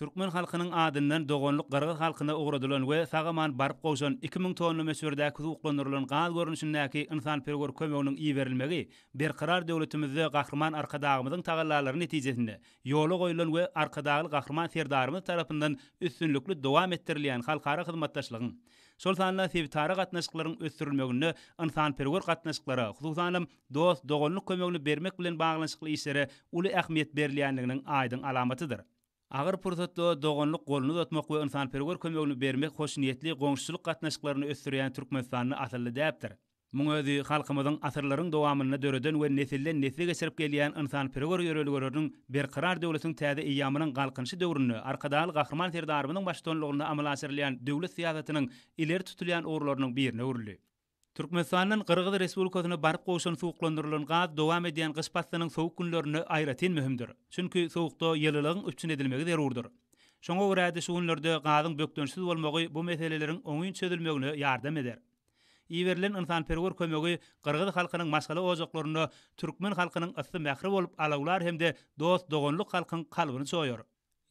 Türkmen halkynyň adyndan dogonluk Gyrgyz halkyna ugradylan we sagaman barıp goşan 2000 tonly meşhurdäki hukuklarynyň gaz görnüşindäki insanperwer kömeginiň iýerilmegi berqarar döwletimizde gahrman arkadagymyzyň tagallalaryny netijesinde ýola goýulan we arkadagy gahrman serdarymyz tarapyndan üstünlükli dowam etdirilýän halkara hyzmatdaşlygyň şol sanly sebitara gatnaşyklaryň ösdürilmegini insanperwer gatnaşyklara hususan dost dogonluk kömegini bermek bilen baglanyşykly işlere uly ähmiýet berilýändiginiň aýdyň alamatydyr. Agyr pursatda dogonluk golunu tutmak we insanperwer kömegini bermek hoş niýetli goňşuluk gatnaşyklaryny ösdürýän Türkmenistanyny asylly däpdir. Muň özi halkymyzyň asyrlaryň dowamyna döreden we nesilden nesile geçirip gelýän insanperwer ýörelgileriniň berqarar döwletiň täze iýamynyň galkynşy döwrüni arkadaly gahrman serdarymynyň başçylygyna amal aşyrylan döwlet siýasatynyň ileri tutulýan ugrularynyň birine uruly. Türkmenistanyň Gyrgyz Respublikasyna barıp goşan sowuklandyrylan gaz dowam edýän gyş paslarynyň sowuk günlerini aýratyn möhümdir. Çünki sowukda ýylylygyň üçin edilmegi zerurdur. Şoňa görä şu günlerde gazyň bökdönsiz bolmagy bu meseleleriň oňyn çözülmegine ýardam eder. Iýerilen insanperwer kömegi Gyrgyz halkynyň masala ojaklaryny türkmen halkynyň asly mähri bolup alawlar hemde dost dogonluk halkyň kalbyny soýar.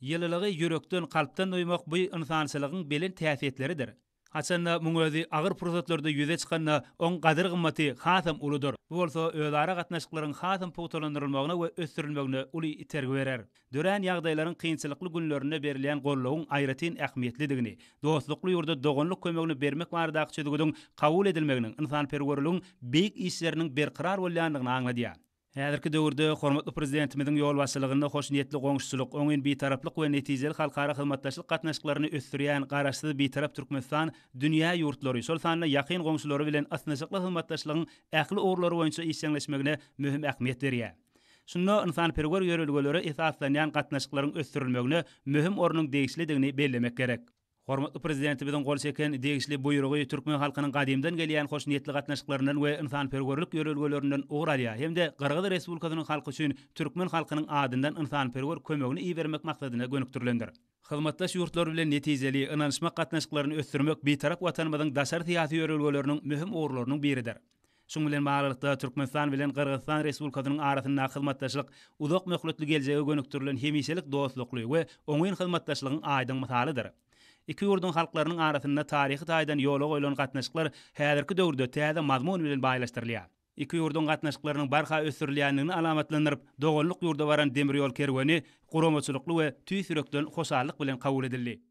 Ýylylygy ýürekden kalpdan doýmak bu insançylygyň belin täsiyetleridir. Haçanna muň özi agyr pursatlarda ýüze çykanna oň gadyr gymmaty hasam uludur. Bu bolsa özara gatnaşyklaryň hasam pogtalandyrylmagyna we ösdürilmegine uly itergi berer. Dören ýagdaýlaryň kynçylykly günlerine berilýän gollagyň aýratyn ähmiýetlidigini, dostlukly ýurda dogonluk kömegini bermek baradaky çözügüdiň kabul edilmeginiň insanperwerligiň beýik işleriniň berqarar bolýandygyny aňladýar. Häzirki döwürde hormatly prezidentimiziň ýol başçylygyna hoş niýetli goňşuluk, oňyn bitaraplyk we netijeli halkara hyzmatdaşlyk gatnaşyklaryny ösdürýän garaşsyz bitarap Türkmenistan dünýä ýurtlary şol sanly ýakyn goňşulary bilen asnaşykly hyzmatdaşlygyň ähli ugrulary boýunça işleňleşmegine möhüm ähmiýet berýär. Şunda insanperwer ýörelgileri esaslanýan gatnaşyklaryň ösdürilmegine möhüm ornuň degişlidigini bellemek gerek. Hormatly prezidentimiziň gol çeken degişli buýrugy türkmen halkynyň gadymdan gelýän hoş niýetli gatnaşyklaryndan we insanperwerlik ýörelgilerinden ugralýar. Hemde Gyrgyz Respublikasynyň halky üçin türkmen halkynyň adyndan insanperwer kömegini iýermek maksadyna gönükdirilendir. Hyzmatdaş ýurtlar bilen netijeli ynanışmak gatnaşyklaryny ösdürmek betarap watanymyzyň daşar syýasy ýörelgileriniň möhüm ugrularynyň biridir. Şoň bilen baglykda Türkmenistan bilen Gyrgyzstan Respublikasynyň arasynda hyzmatdaşlyk uzak möhletli geljege gönüktirilen hemiselik dostlukly we oňyn hyzmatdaşlygyň aýdyň misalydyr. İki ýurdun halklarynyň arasynda taryhy taýdan ýola goýulan gatnaşyklar häzirki döwürde täze mazmun bilen baýlaşdyrylýar. İki ýurdun gatnaşyklarynyň barha ösdürilýändigini alamatlandyryp, dogonluk ýurda baran demir ýol kerweni, guramaçylykly we tüý sürekden hoşallyk bilen kabul edildi.